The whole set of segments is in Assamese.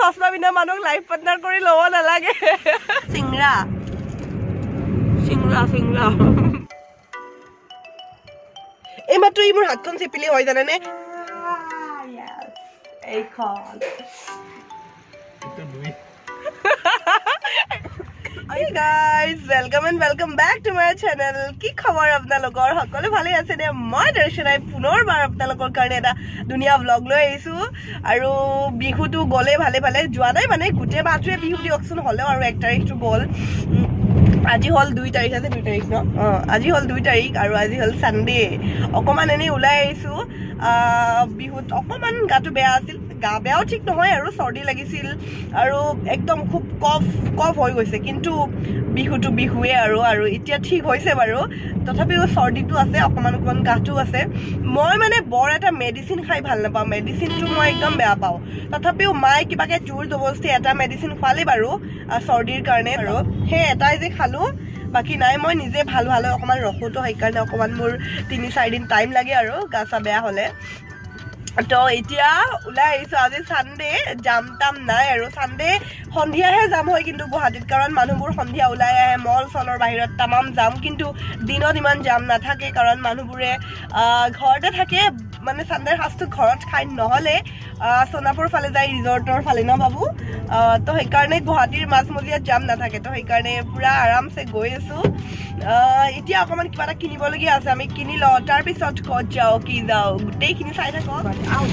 চশমা পিন্ধা মানুহক লাইফ পাৰ্টনাৰ কৰি ল'ব নালাগে চিংৰা চিংৰা চিংৰা এই মাত্ৰ ই মোৰ হাতখন চেপিলে হয় জানেনে এইখন Hey guys, welcome back to my channel. কি খবৰ আপোনালোকৰ সকলো ভালে আছে নে মই দৰ্শনাই পুনৰবাৰ আপোনালোকৰ কাৰণে এটা দুনিয়া vlog লৈ আহিছো আৰু বিহুটো গলে ভালে ভালে যোৱা নাই মানে গুটে বাটৰে বিহু দিয়কচোন হলে আৰু 1 তাৰিখটো গল আজি হল 2 তাৰিখ আছে 2 তাৰিখ ন আজি হল 2 তাৰিখ আৰু আজি হল সানডে অকমান এনে উলাই আহিছো বিহুত অকমান গাটো বেয়া আছিল গা বেয়াও ঠিক নহয় আৰু সৰ্দি লাগিছিল আৰু একদম খুব কফ হৈ গৈছে কিন্তু বিহুটো বিহুৱে আৰু এতিয়া ঠিক হৈছে বাৰু তথাপিও সৰ্দিটো আছে অকমান গাটো আছে মই মানে বৰ এটা মেডিসিন খাই ভাল নাপাওঁ মেডিসিনটো মই একদম বেয়া পাওঁ তথাপিও মাই কিবাকে জোৰ জবৰদস্তি এটা মেডিসিন খালে বাৰু সৰ্দিৰ কাৰণে আৰু হে এটাই যে খালো বাকি নাই মই নিজে ভাল অকমান ৰখোটো হয় কাৰণে অকমান মোৰ 3-4 দিন টাইম লাগে আৰু গাছা বেয়া হলে তো এতিয়া উলাই আহিছো আজি সানডে জাম টাম নাই আৰু সানডে সন্ধিয়াহে জাম হয় কিন্তু গুৱাহাটীত কাৰণ মানুহবোৰ সন্ধিয়া উলাই আহে মল চলৰ বাহিৰত তামাম জাম কিন্তু দিনত ইমান জাম নাথাকে কাৰণ মানুহবোৰে ঘৰতে থাকে মানে সানডেৰ হাস্তু ঘৰত খাই নহলে সোনাপুৰ ফালে যায় ৰিজৰ্টৰ ফালে ন বাবু তো সেই কাৰণে গুৱাহাটীৰ মাজমজিয়াত জাম নাথাকে তো সেই কাৰণে পুৰা আৰামছে গৈ আছো এতিয়া অকমান কিবা এটা কিনিবলগীয়া আছে আমি কিনি লওঁ তাৰ পিছত ক'ত যাও কি যাও গোটেইখিনি চাই থাকক আউ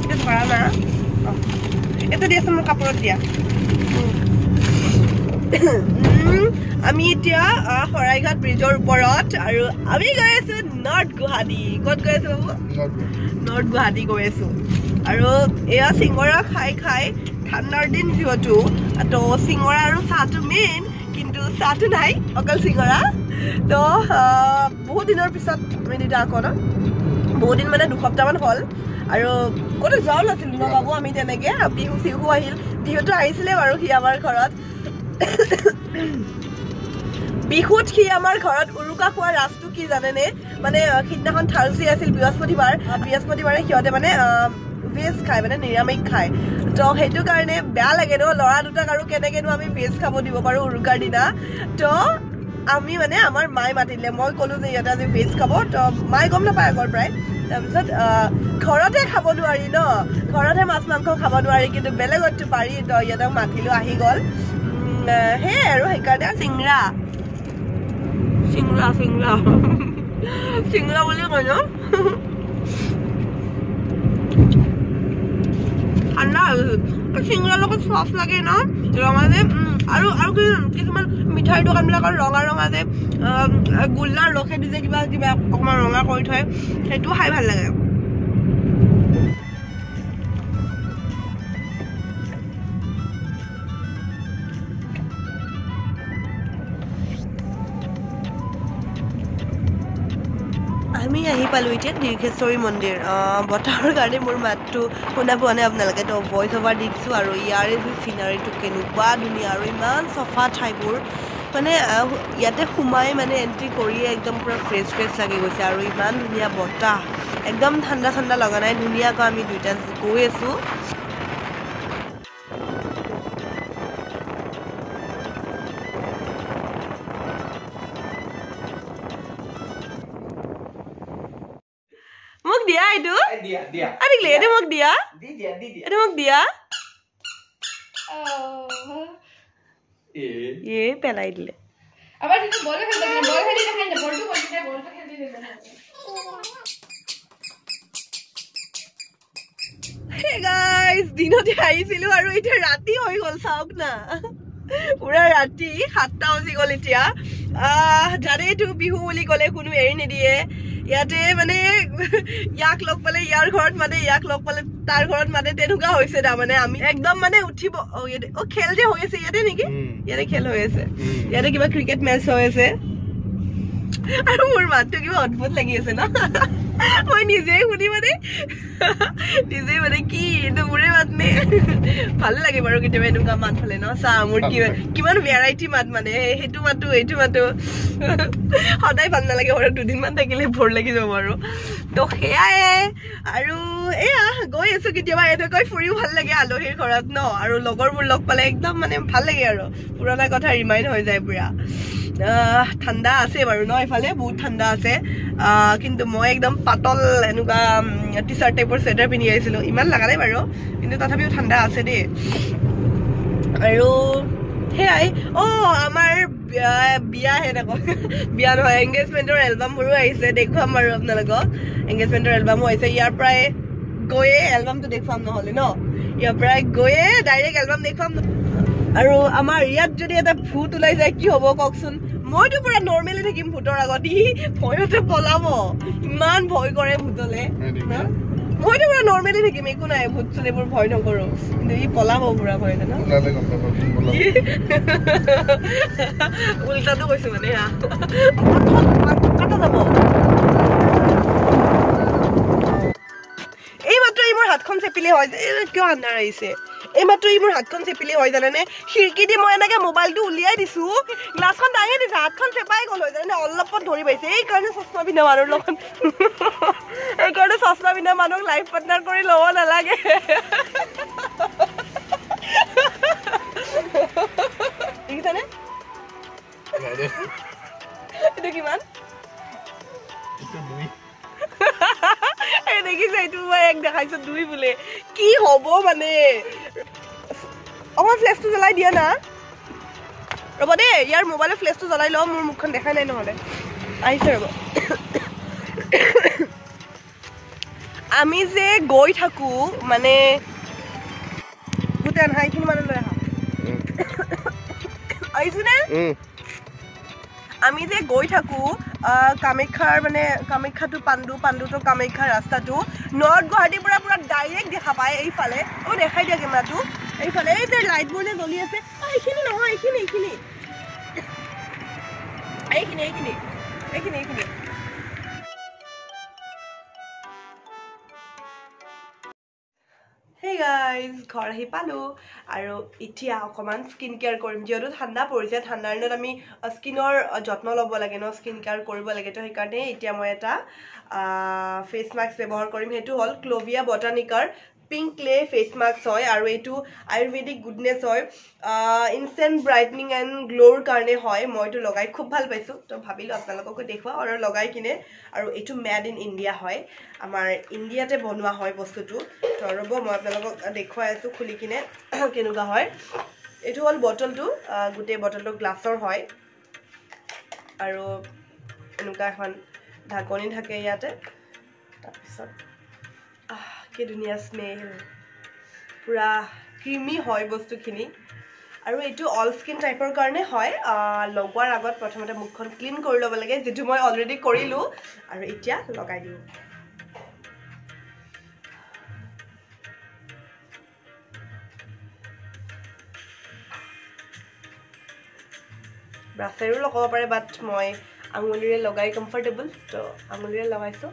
এটা ধৰা না এটা দিয়াছ মোৰ কাপোৰত দিয়া আমি এতিয়া হৰাইঘাট ব্ৰিজৰ ওপৰত আৰু আমি গৈ আছো নৰ্থ গুৱাহাটী ক'ত গৈ আছো বাবু নৰ্থ গুৱাহাটী গৈ আছো আৰু এয়া সিংগৰা খাই ঠাণ্ডাৰ দিন যিহেতু তো সিংগৰা আৰু চাহটো মেইন কিন্তু চাহটো নাই অকল সিংগৰা তো বহুত দিনৰ পিছত আমি দিটা আকৌ ন বহুত দিন মানে 2 সপ্তাহমান হ'ল আৰু কোনে যাও নাছিল ন বাবু আমি তেনেকে বিহু সিহু আহিল বিহুটো আহিছিলে বাৰু কি আমাৰ ঘৰত বিহুত কি আমাৰ ঘৰত উৰুকা খোৱা ৰাস্তা কি জানেনে মানে খিদনাখন থাৰ্সডে আছিল বৃহস্পতিবাৰে সিহঁতে মানে ভেজ খায় মানে নিৰামিষ খায় তো হেতু কাৰণে বেয়া লাগে ন লৰা দুটাক আৰু কেনেকেনো আমি ভেজ খাব দিব পাৰো উৰুকাৰ দিনা তো আমি মানে আমাৰ মাই মাতিলে মই কলো যে ইয়াতে আজি ভেজ খাব তো মাই গম নাপায় আগৰ প্ৰায় তাৰপিছত ঘৰতে খাব নোৱাৰি ন ঘৰতে মাছ মাংস খাব নোৱাৰি কিন্তু বেলেগতো পাৰি তো ইয়াতে মাতিলো আহি গল হে আৰু সেইকাৰণে চিংৰা বুলি কয় ন ঠাণ্ডা চিংৰাৰ লগত চচ লাগে ন ৰঙা যে আৰু কিছুমান মিঠাই দোকানবিলাকৰ ৰঙা যে গোল্লাৰ ৰখেদি যে কিবা অকমান ৰঙা কৰি থয় সেইটো খাই ভাল লাগে আমি আহি পালো এতিয়া দীৰ্ঘেশ্বৰী মন্দিৰ বতাহৰ কাৰণে মোৰ মাতটো শুনা পোৱা নাই আপোনালোকে তো ভইচ অভাৰ দিছো আৰু ইয়াৰে যে চিনাৰীটো কেনেকুৱা ধুনীয়া আৰু ইমান চফা ঠাইবোৰ মানে ইয়াতে সোমাই মানে এন্ট্ৰি কৰিয়ে একদম পুৰা ফ্ৰেছ লাগি গৈছে আৰু ইমান ধুনীয়া বতাহ একদম ঠাণ্ডা লগা নাই ধুনীয়াকৈ আমি দুইটা গৈ আছো মোক দিয়া এইটো দিয়া আদিলে এটো মোক দিয়া এটো মোক দিয়া এ পেলাই দিলে আবার যদি বল খেলতে দেখাই না বলটো খেলতে দেবে হে গাইস দিনতে আইছিলো আৰু এটা ৰাতি হৈ গল চাওক না পুৰা ৰাতি 7টা বাজি গল এতিয়া জানেটো বিহু বুলি গলে কোনো এৰি নিদিয়ে ইয়াতে মানে ইয়াক লগ পালে ইয়াৰ ঘৰত মানে ইয়াক লগ পালে তাৰ ঘৰত মানে তেনেকুৱা হৈছে না মানে আমি একদম মানে উঠিব ও খেল যে হৈ আছে ইয়াতে নেকি ইয়াতে খেল হৈ আছে ইয়াতে কিবা ক্ৰিকেট মেচ হৈ আছে আৰু মোৰ মাতটো কিবা অদ্ভুত লাগি আছে না মই নিজেই শুনি মানে নিজেই মানে কি এইটো মোৰে মাত নে ভালে লাগে বাৰু কেতিয়াবা এনেকুৱা মাত হ'লে ন চা মোৰ কিমান ভেৰাইটি মাত মানে সেইটো মাতো এইটো মাতো সদায় ভাল নালাগে বাৰু দুদিনমান থাকিলে ভৰ লাগি যাব আৰু তো সেয়াই আৰু এয়া গৈ আছো কেতিয়াবা এনেকৈ ফুৰিও ভাল লাগে আলহীৰ ঘৰত ন আৰু লগৰবোৰ লগ পালে একদম মানে ভাল লাগে আৰু পুৰণা কথা ৰিমাইণ্ড হৈ যায় পুৰা ঠাণ্ডা আছে বাৰু ন এইফালে বহুত ঠাণ্ডা আছে কিন্তু মই একদম পাতল এনেকুৱা টি চাৰ্ট টাইপৰ চুৱেটাৰ পিন্ধি আহিছিলোঁ ইমান লগা নাই বাৰু কিন্তু তথাপিও ঠাণ্ডা আছে দেই আৰু সেয়াই আমাৰ বিয়াহে নকওঁ বিয়া নহয় এংগেজমেণ্টৰ এলবামবোৰো আহিছে দেখুৱাম বাৰু আপোনালোকক এংগেজমেণ্টৰ এলবামো আহিছে ইয়াৰ পৰাই গৈয়ে এলবামটো দেখুৱাম নহ'লে ন ইয়াৰ পৰাই গৈয়ে ডাইৰেক্ট এলবাম দেখুৱাম আৰু আমাৰ ইয়াত যদি এটা ভূত ওলাই যায় কি হ'ব কওকচোন মইতো পুৰা নৰ্মেলি থাকিম ভূতৰ আগত ই ভয়তে পলাব ইমান ভয় কৰে ভূতলে মইতো পুৰা নৰ্মেলি থাকিম একো নাই ভূত চুত এইবোৰ ভয় নকৰো কিন্তু ই পলাব পুৰা ভয়তে ন উল্টাটো কৈছো মানে কাটা যাব এই মাত্ৰ ই মোৰ হাতখন চেপিলে হয় কিয় আন্ধাৰ আহিছে এই মাত্ৰ ই মোৰ হাতখন চেপিলে হয় জানেনে খিৰিকী দি মই এনেকে মোবাইলটো উলিয়াই দিছো গ্লাছখন দাঙি দিছে হাতখন চেপাই গ'ল হয় জানেনে অলপত ধৰি পাইছে এইকাৰণে চশমা পিন্ধা মানুহৰ লগত এইকাৰণে চশমা পিন্ধা মানুহক লাইফ পাৰ্টনাৰ কৰি ল'ব নালাগে দেখিছানে এইটো কিমান দেখিছে এইটো মই এক দেখাইছো 2 বোলে কি হ'ব মানে আমাৰ ফ্লেশটো জ্বলাই দিয়া না ৰ'ব দেই ইয়াৰ মোবাইলৰ ফ্লেশটো জ্বলাই লওঁ মোৰ মুখখন দেখাই নাই নহ'লে আহিছে ৰ'ব আমি যে গৈ থাকো মানে গোটেই আহা এইখিনি মানে লৈ আহা আহিছো নে আমি যে গৈ থাকো কামাখ্যাৰ মানে কামাখ্যাটো পাণ্ডুটো কামাখ্যাৰ ৰাস্তাটো নৰ্থ গুৱাহাটীৰ পৰা পুৰা ডাইৰেক্ট দেখা পায় এইফালে দেখাই দিয়া কেমেৰাটো এইফালে এই যে লাইটবোৰ যে জ্বলি আছে এইখিনি নহয় এইখিনি Hey guys, ঘৰ আহি পালো আৰু এতিয়া অকমান স্কিন কেয়াৰ কৰিম যেহেতু ঠাণ্ডা পৰিছে ঠাণ্ডাৰ দিনত আমি স্কিনৰ যত্ন ল'ব লাগে ন স্কিন কেয়াৰ কৰিব লাগে তো সেইকাৰণে এতিয়া মই এটা ফেচ মাস্ক ব্যৱহাৰ কৰিম সেইটো হ'ল ক্লোভিয়া বটানিকাৰ পিংক ক্লে ফেচ মাস্ক হয় আৰু এইটো আয়ুৰ্বেদিক গুডনেছ হয় ইনষ্টেণ্ট ব্ৰাইটনিং এণ্ড গ্লোৰ কাৰণে হয় মইতো লগাই খুব ভাল পাইছোঁ তো ভাবিলোঁ আপোনালোককো দেখুৱাওঁ আৰু লগাই কিনে আৰু এইটো মেড ইন ইণ্ডিয়া হয় আমাৰ ইণ্ডিয়াতে বনোৱা হয় বস্তুটো তো ৰ'ব মই আপোনালোকক দেখুৱাই আছোঁ খুলি কিনে কেনেকুৱা হয় এইটো হ'ল বটলটো গোটেই বটলটো গ্লাছৰ হয় আৰু এনেকুৱা এখন ঢাকনি থাকে ইয়াতে তাৰপিছত কি ধুনীয়া স্মেল পুৰা ক্ৰিমি হয় বস্তুখিনি আৰু এইটো অল স্কিন টাইপৰ কাৰণে হয় লগোৱাৰ আগত প্ৰথমতে মুখখন ক্লিন কৰি ল'ব লাগে যিটো মই অলৰেডি কৰিলোঁ আৰু এতিয়া লগাই দিওঁ ব্ৰাছেৰেও লগাব পাৰে বাট মই আঙুলিৰে লগাই কমফৰ্টেবল তো আঙুলিৰে লগাইছোঁ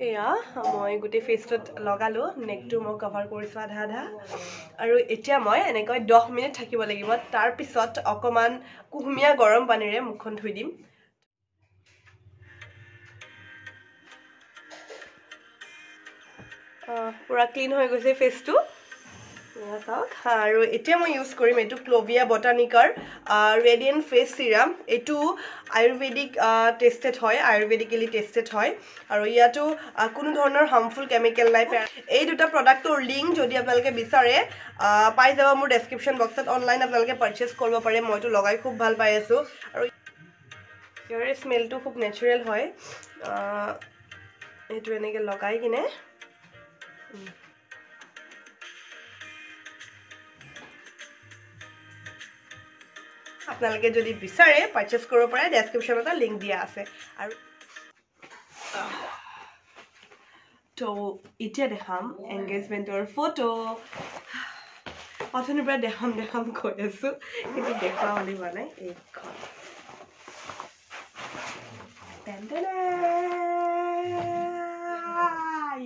এয়া মই গোটেই ফেচটোত লগালোঁ নেকটো মই কভাৰ কৰিছোঁ আধা আধা আৰু এতিয়া মই এনেকৈ 10 মিনিট থাকিব লাগিব তাৰপিছত অকণমান কুহুমীয়া গৰম পানীৰে মুখখন ধুই দিম পুৰা ক্লিন হৈ গৈছে ফেচটো চাওক আৰু এতিয়া মই ইউজ কৰিম এইটো ক্লোভিয়া বটানিকাৰ ৰেডিয়েণ্ট ফেচ চিৰাম এইটো আয়ুৰ্বেদিক টেষ্টেড হয় আয়ুৰ্বেদিকেলি টেষ্টেড হয় আৰু ইয়াতো কোনো ধৰণৰ হাৰ্মফুল কেমিকেল নাই এই দুটা প্ৰডাক্টৰ লিংক যদি আপোনালোকে বিচাৰে পাই যাব মোৰ ডেছক্ৰিপশ্যন বক্সত অনলাইন আপোনালোকে পাৰচেছ কৰিব পাৰে মইতো লগাই খুব ভাল পাই আছোঁ আৰু ইয়াৰ স্মেলটো খুব নেচাৰেল হয় এইটো এনেকৈ লগাই কিনে আপোনালোকে যদি বিচাৰে পাৰচেজ কৰিব পাৰে ডেছক্ৰিপশ্যনত লিংক দিয়া আছে আৰু তো এতিয়া দেখাম এংগেজমেণ্টৰ ফটো অথনিৰ পৰা দেখাম কৈ আছো কিন্তু দেখুৱা বুলি হোৱা নাই এইখন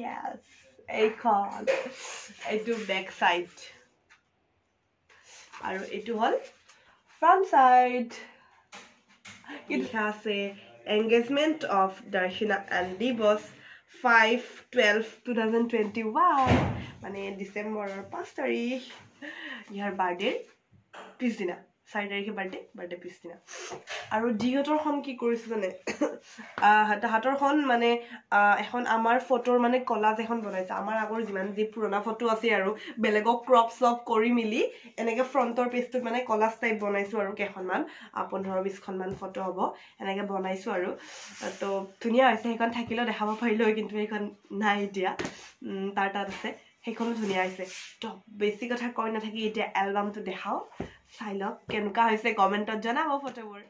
yes এইখন এইটো বেক সাইড আৰু এইটো হল ফ্ৰন্ট সাইড লিখা আছে engagement of Darshana and Devos 5/12/2021 মানে ডিসেম্বৰৰ 5 তাৰিখ ইয়াৰ বাৰ্থডে পিছদিনা 4 তাৰিখে বাৰ্থডে পিছদিনা আৰু ডিহতৰখন কি কৰিছে জানে হাতৰখন মানে এখন আমাৰ ফটোৰ মানে কলাজ এখন বনাইছে আমাৰ আগৰ যিমান যি পুৰণা ফটো আছে আৰু বেলেগক ক্ৰপ সপ কৰি মিলি এনেকে ফ্ৰন্টৰ পেজটোত মানে কলাজ টাইপ বনাইছো আৰু কেখনমান 15-20 খনমান ফটো হ'ব এনেকে বনাইছো আৰু তো ধুনিয়া হৈছে সেইখন থাকিলে দেখাব পাৰিলো কিন্তু সেইখন নাই এতিয়া তাৰ তাত আছে সেইখনো ধুনিয়া হৈছে তো বেছি কথা কৈ নাথাকি এতিয়া এলবামটো দেখাও চাই লওক কেনেকা হৈছে কমেন্টত জনাব ফটোবোৰ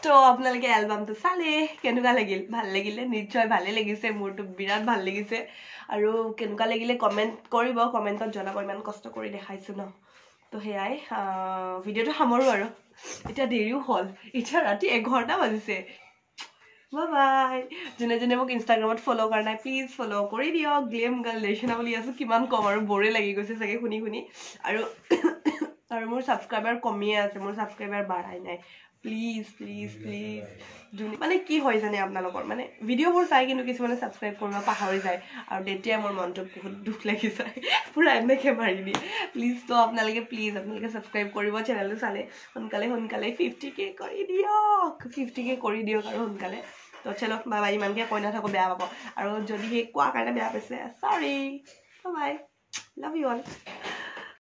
তো আপোনালোকে এলবামটো চালে কেনেকুৱা লাগিল ভাল লাগিলে নিশ্চয় ভালে লাগিছে মোৰটো বিৰাট ভাল লাগিছে আৰু কেনেকুৱা লাগিলে কমেন্ট কৰিব কমেন্টত জনাব ইমান কষ্ট কৰি দেখাইছো ন তো হেয়াই ভিডিওটো সামৰো আৰু এটা দেৰিও হল এটা ৰাতি 11টা বাজিছে বাই বাই জনে জনে মোক ইনষ্টাগ্ৰামত ফলো কৰা নাই প্লিজ ফলো কৰি দিয়ক গ্লেম গাৰ্ল লেশনা বুলি আছে কিমান কম আৰু বৰে লাগি গৈছে চাগে শুনি আৰু মোৰ সাবস্ক্ৰাইবাৰ কমিয়ে আছে মোৰ সাবস্ক্ৰাইবাৰ বাঢ়াই নাই প্লিজ মানে কি হয় জানে আপোনালোকৰ মানে ভিডিওবোৰ চাই কিন্তু কিছুমানে সাবস্ক্ৰাইব কৰিব পাহৰি যায় আৰু তেতিয়া মোৰ মনটো বহুত দুখ লাগি যায় পুৰা এনেকে মাৰি দিয়ে প্লিজ তো আপোনালোকে সাবস্ক্ৰাইব কৰিব চেনেলটো চালে সোনকালে 50k কৰি দিয়ক 50k কৰি দিয়ক আৰু সোনকালে তো চলো বাই বাই ইমানকে কৈ নাথাকো বেয়া পাব আৰু যদি কোৱা কাৰণে বেয়া পাইছে সৰি bye bye love you all